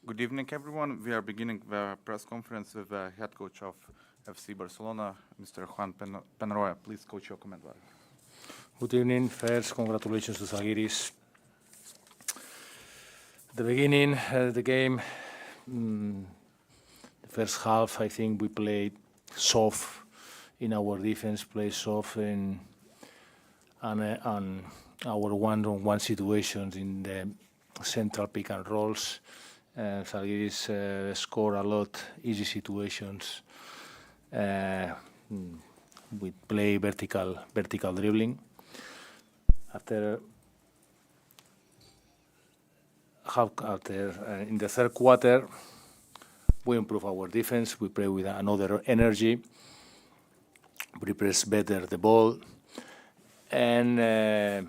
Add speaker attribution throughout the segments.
Speaker 1: Good evening, everyone. We are beginning the press conference with the head coach of FC Barcelona, Mr. Juan Penroya. Please, coach, your comment.
Speaker 2: Good evening. First, congratulations to Zalgiris. At the beginning of the game, the first half, I think we played soft in our defense, played soft on our one-on-one situations in the central pick and rolls. Zalgiris score a lot easy situations. We play vertical dribbling. After in the third quarter, we improve our defense. We play with another energy. We press better the ball, and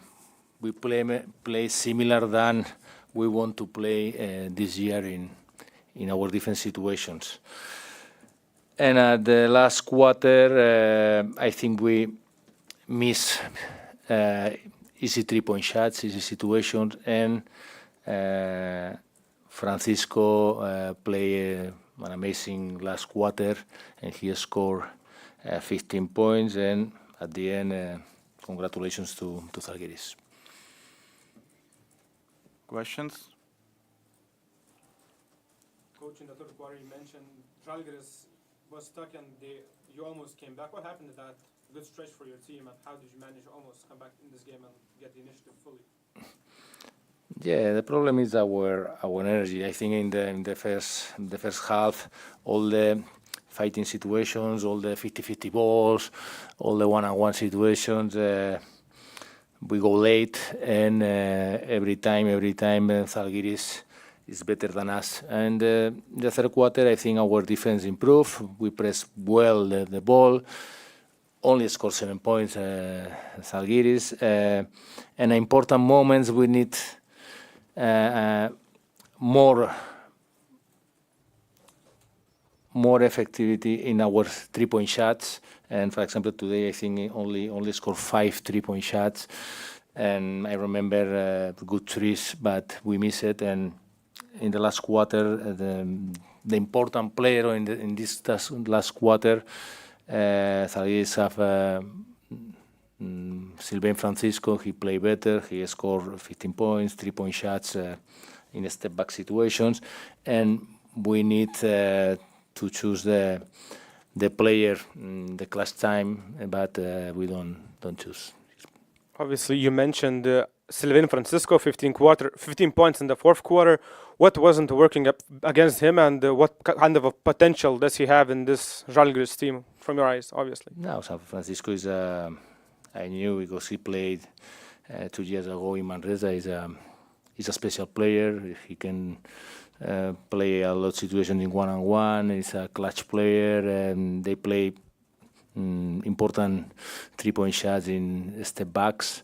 Speaker 2: we play similar than we want to play this year in our defense situations. And at the last quarter, I think we miss easy 3-point shots, easy situations, and Francisco played an amazing last quarter, and he scored 15 points. And at the end, congratulations to Zalgiris.
Speaker 1: Questions?
Speaker 3: Coach, in the third quarter, you mentioned Žalgiris was stuck and you almost came back. What happened to that good stretch for your team, and how did you manage to almost come back in this game and get the initiative fully?
Speaker 2: Yeah, the problem is our energy. I think in the first half, all the fighting situations, all the 50-50 balls, all the one-on-one situations, we go late, and every time Zalgiris is better than us. And the third quarter, I think our defense improved. We press well the ball. Only scored 7 points, Zalgiris. And important moments, we need more effectivity in our 3-point shots. And for example, today I think only scored 5 3-point shots. And I remember good threes, but we miss it. And in the last quarter, the important player in this last quarter, Zalgiris have Sylvain Francisco. He played better. He scored 15 points, 3-point shots in step-back situations. And we need to choose the player, the clutch time, but we don't choose.
Speaker 3: Obviously, you mentioned Sylvain Francisco, 15 points in the fourth quarter. What wasn't working against him, and what kind of a potential does he have in this Žalgiris team, from your eyes, obviously?
Speaker 2: No, San Francisco is I knew because he played 2 years ago in Manresa. He's a special player. He can play a lot of situations in one-on-one. He's a clutch player, and they play important 3-point shots in step backs.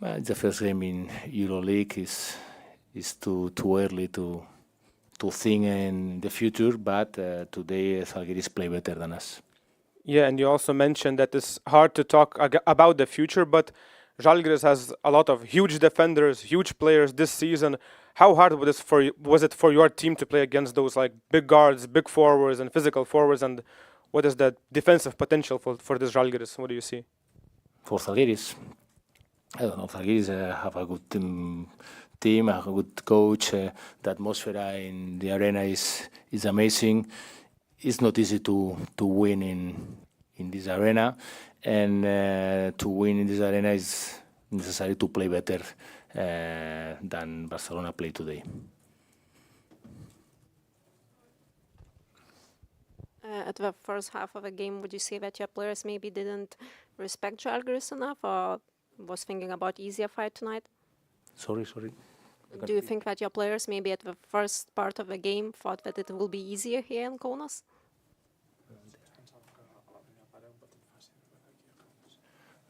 Speaker 2: It's the first game in EuroLeague. It's too early to think in the future, but today Zalgiris play better than us.
Speaker 3: Yeah, and you also mentioned that it's hard to talk about the future, but Žalgiris has a lot of huge defenders, huge players this season. How hard was it for your team to play against those like big guards, big forwards, and physical forwards? And what is the defensive potential for this Žalgiris? What do you see?
Speaker 2: For Zalgiris, I don't know. Zalgiris have a good team, a good coach. The atmosphere in the arena is amazing. It's not easy to win in this arena, and to win in this arena is necessary to play better than Barcelona play today.
Speaker 4: At the first half of the game, would you say that your players maybe didn't respect Žalgiris enough, or was thinking about easier fight tonight?
Speaker 2: Sorry.
Speaker 4: Do you think that your players maybe at the first part of the game thought that it will be easier here in Kaunas?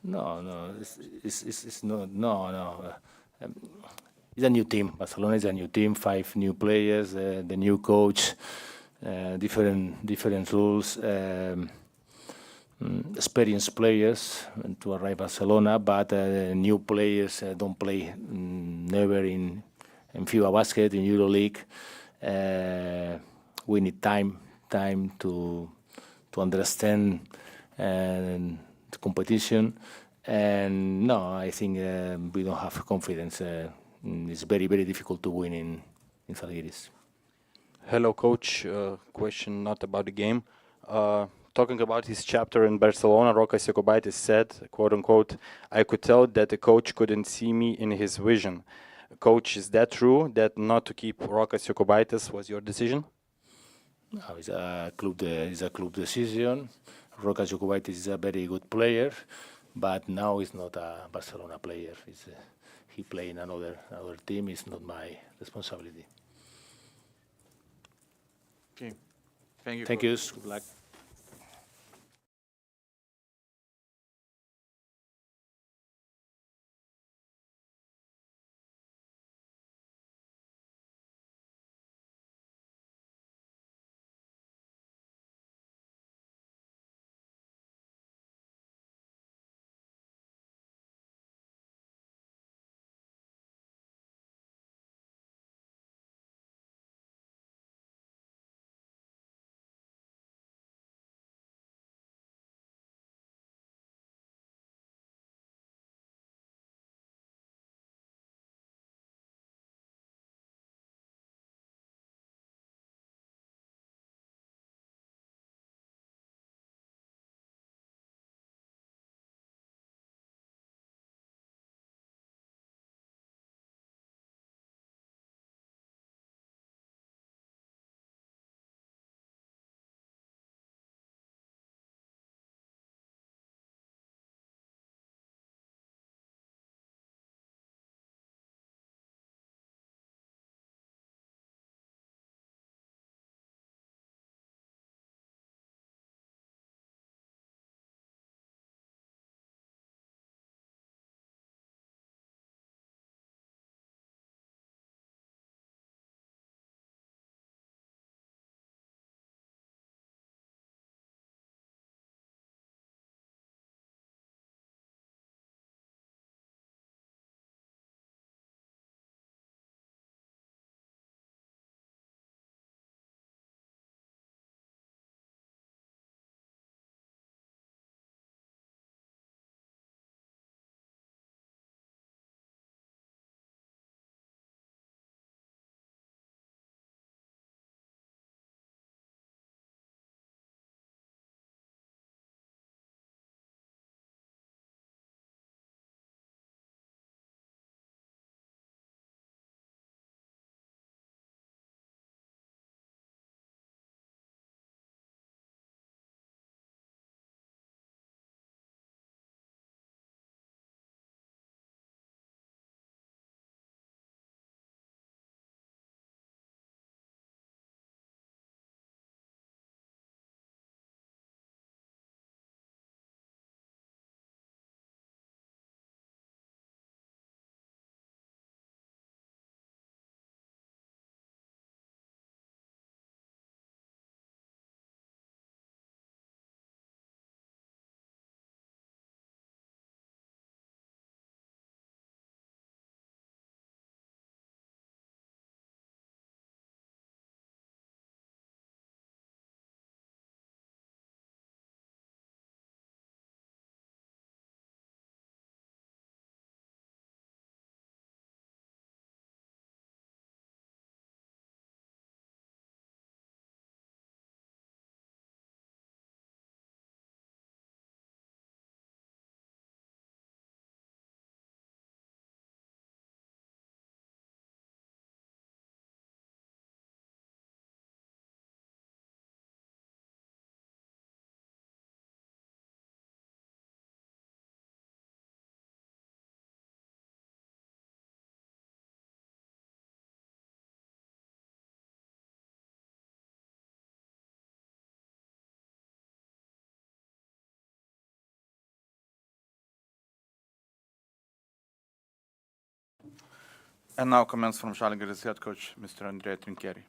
Speaker 2: No. It's not. No. It's a new team. Barcelona is a new team. 5 new players. The new coach. Different rules. Experienced players to arrive Barcelona, but new players don't play never in FIBA basket, in EuroLeague. We need time to understand the competition. And no, I think we don't have confidence. It's very, very difficult to win in Zalgiris.
Speaker 5: Hello, coach. Question not about the game. Talking about his chapter in Barcelona, Rokas Jokubaitis said, quote unquote, "I could tell that the coach couldn't see me in his vision." Coach, is that true, that not to keep Rokas Jokubaitis was your decision?
Speaker 2: No, it's a club decision. Rokas Jokubaitis is a very good player, but now he's not a Barcelona player. He plays in another team. It's not my responsibility.
Speaker 1: Okay. Thank you.
Speaker 2: Thank you. Good luck.
Speaker 1: And now comments from Žalgiris head coach, Mr. Andrea Trinchieri.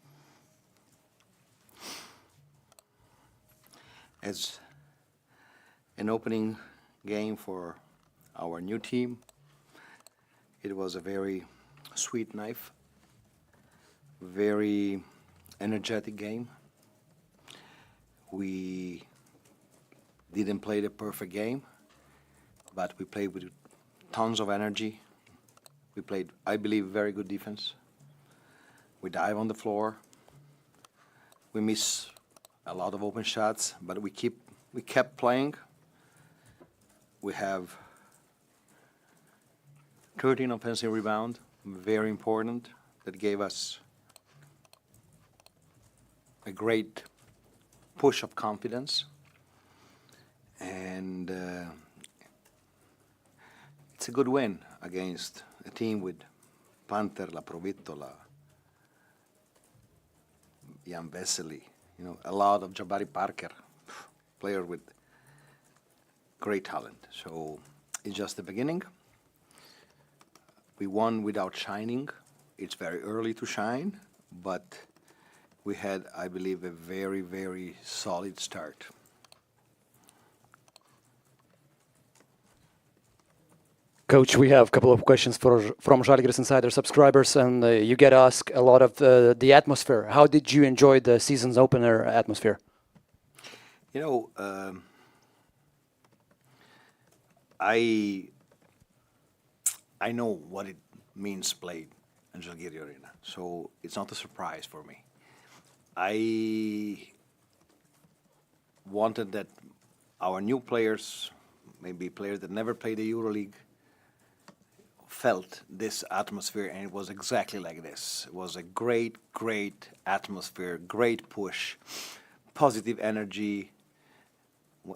Speaker 6: As an opening game for our new team, it was a very sweet knife very energetic game. We didn't play the perfect game, but we played with tons of energy. We played, I believe, very good defense. We dive on the floor. We miss a lot of open shots, but we kept playing. We have 13 offensive rebound, very important. That gave us a great push of confidence. And it's a good win against a team with Panther, La Provittola, Jan Vesely, a lot of Jabari Parker, player with great talent. So it's just the beginning. We won without shining. It's very early to shine, but we had, I believe, a very, very solid start.
Speaker 7: Coach, we have a couple of questions from Žalgiris Insider subscribers, and you get asked a lot of the atmosphere. How did you enjoy the season's opener atmosphere?
Speaker 6: I know what it means played in Žalgirio Arena, so it's not a surprise for me. I wanted that our new players, maybe players that never played the EuroLeague, felt this atmosphere, and it was exactly like this. It was a great, great atmosphere, great push, positive energy.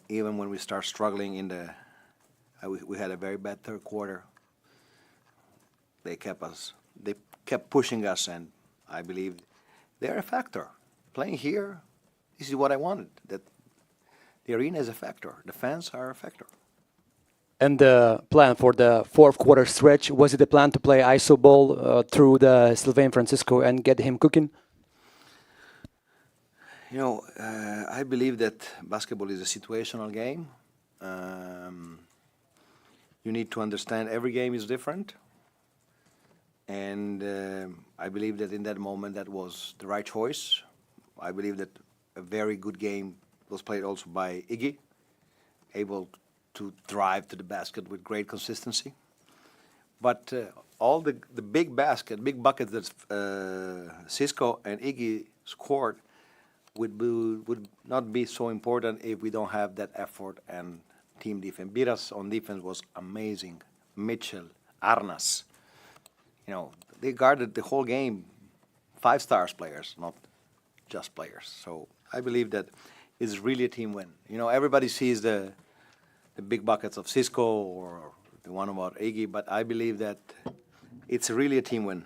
Speaker 6: Even when we start struggling we had a very bad third quarter. They kept pushing us, and I believe they're a factor. Playing here, this is what I wanted. That the arena is a factor. The fans are a factor.
Speaker 7: And the plan for the fourth quarter stretch, was it the plan to play iso ball through the Sylvain Francisco and get him cooking?
Speaker 6: I believe that basketball is a situational game. You need to understand every game is different. And I believe that in that moment that was the right choice. I believe that a very good game was played also by Iggy, able to drive to the basket with great consistency. But all the big buckets that Cisco and Iggy scored would not be so important if we don't have that effort and team defense. Biras on defense was amazing. Mitchell, Arnas, they guarded the whole game. 5-star players, not just players. So I believe that it's really a team win. Everybody sees the big buckets of Cisco or the one about Iggy, but I believe that it's really a team win.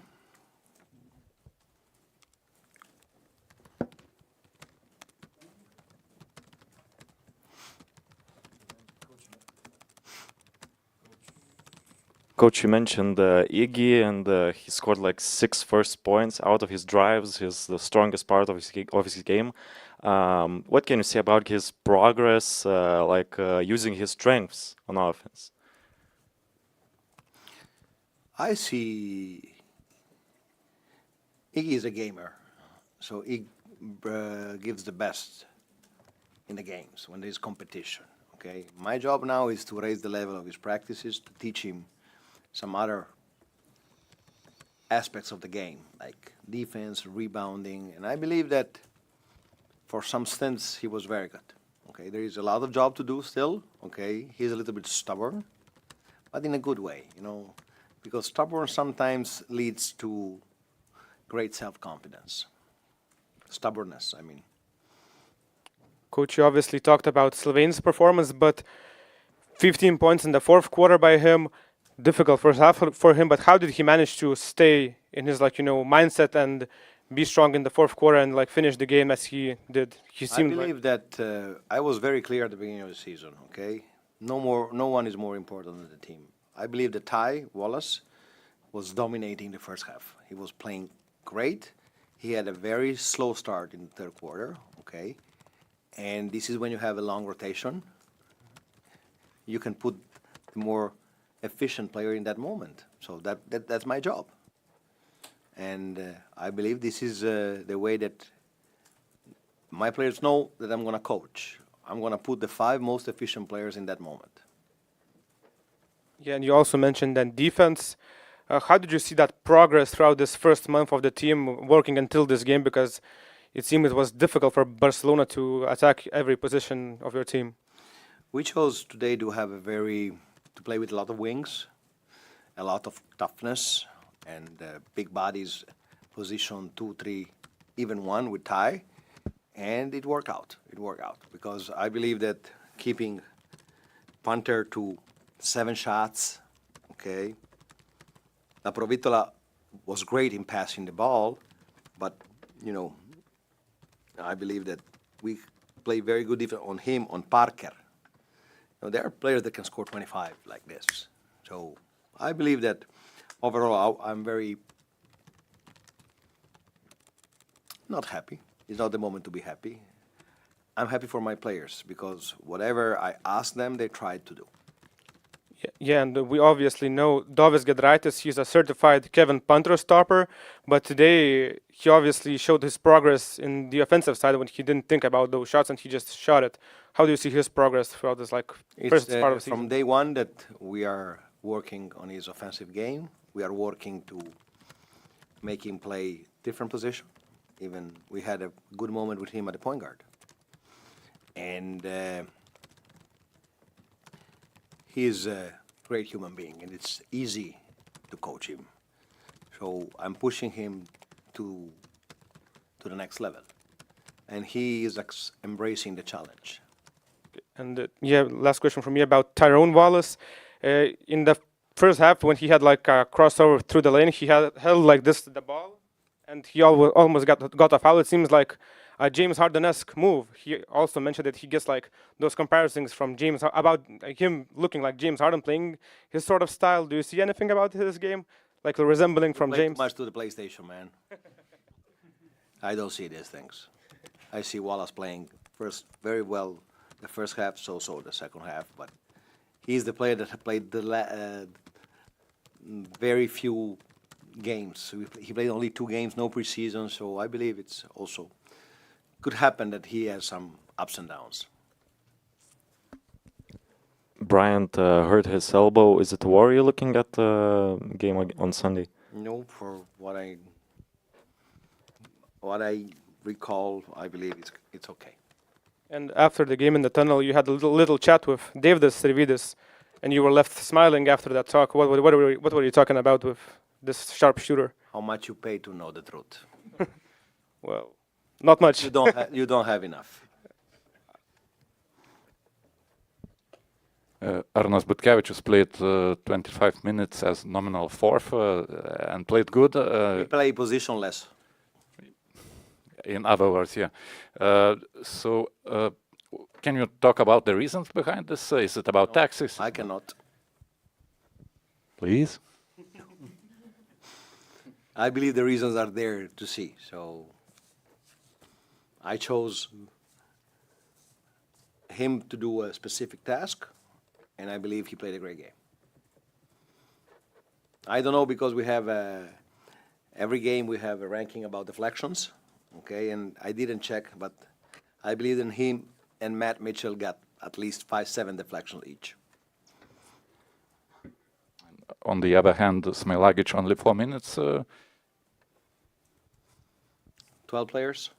Speaker 8: Coach, you mentioned Iggy, and he scored like 6 first points out of his drives. He's the strongest part of his game. What can you say about his progress, using his strengths on offense?
Speaker 6: I see Iggy is a gamer, so he gives the best in the games when there's competition. Okay, my job now is to raise the level of his practices, to teach him some other aspects of the game, like defense, rebounding, and I believe that for some stints he was very good. Okay, there is a lot of job to do still. Okay, he's a little bit stubborn, but in a good way, because stubborn sometimes leads to great self-confidence. Stubbornness, I mean.
Speaker 3: Coach, you obviously talked about Sylvain's performance, but 15 points in the fourth quarter by him, difficult first half for him, but how did he manage to stay in his mindset and be strong in the fourth quarter and finish the game as he did?
Speaker 6: I believe that I was very clear at the beginning of the season. Okay, no one is more important than the team. I believe that Ty Wallace was dominating the first half. He was playing great. He had a very slow start in the third quarter. Okay, and this is when you have a long rotation. You can put the more efficient player in that moment. So that's my job. And I believe this is the way that my players know that I'm going to coach. I'm going to put the 5 most efficient players in that moment.
Speaker 3: Yeah, and you also mentioned that defense. How did you see that progress throughout this first month of the team working until this game? Because it seemed it was difficult for Barcelona to attack every position of your team.
Speaker 6: We chose today to have to play with a lot of wings, a lot of toughness, and big bodies, position 2, 3, even 1 with tie, and it worked out. It worked out because I believe that keeping punter to 7 shots, okay. La Provitola was great in passing the ball, but I believe that we play very good defense on him, on Parker. There are players that can score 25 like this. So I believe that overall I'm very not happy. It's not the moment to be happy. I'm happy for my players because whatever I asked them, they tried to do.
Speaker 3: Yeah, and we obviously know Dovis Giedraitis, he's a certified Kevin Panther stopper, but today he obviously showed his progress in the offensive side when he didn't think about those shots and he just shot it. How do you see his progress throughout this first part of the season?
Speaker 6: From day one that we are working on his offensive game. We are working to make him play different position. Even we had a good moment with him at the point guard. And he's a great human being, and it's easy to coach him. So I'm pushing him to the next level, and he is embracing the challenge.
Speaker 3: And last question from me about Tyrone Wallace. In the first half, when he had like a crossover through the lane, he had held like this the ball, and he almost got a foul. It seems like a James Harden-esque move. He also mentioned that he gets like those comparisons from James about him looking like James Harden, playing his sort of style. Do you see anything about his game, like resembling from James?
Speaker 6: Too much to the PlayStation, man. I don't see these things. I see Wallace playing very well the first half, so the second half. But he's the player that played the very few games. He played only 2 games, no preseason. So I believe it's also could happen that he has some ups and downs.
Speaker 8: Bryant hurt his elbow. Is it a worry looking at the game on Sunday?
Speaker 6: No, for what I recall, I believe it's okay.
Speaker 3: And after the game in the tunnel, you had a little chat with Deividas Sirvidis, and you were left smiling after that talk. What were you talking about with this sharpshooter?
Speaker 6: How much you pay to know the truth?
Speaker 3: Well, not much.
Speaker 6: You don't have enough.
Speaker 9: Arnas Butkevičius played 25 minutes as nominal 4th and played good.
Speaker 6: We play positionless.
Speaker 9: In other words, yeah. Can you talk about the reasons behind this? Is it about taxes?
Speaker 6: I cannot.
Speaker 9: Please.
Speaker 6: I believe the reasons are there to see. So I chose him to do a specific task, and I believe he played a great game. I don't know because we have every game we have a ranking about deflections, okay? And I didn't check, but I believe in him and Matt Mitchell got at least 5-7 deflections each.
Speaker 9: On the other hand, Smilagic only 4 minutes.
Speaker 6: 12 players.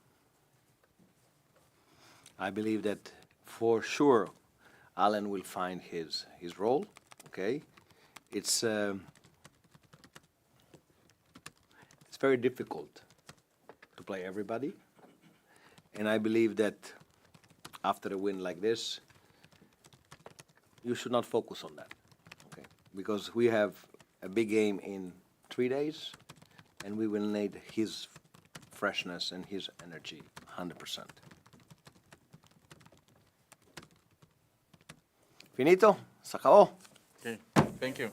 Speaker 6: I believe that for sure Allen will find his role, okay? It's very difficult to play everybody, and I believe that after a win like this, you should not focus on that, okay? Because we have a big game in 3 days, and we will need his freshness and his energy 100%. Finito? Se acabó.
Speaker 1: Okay, thank you.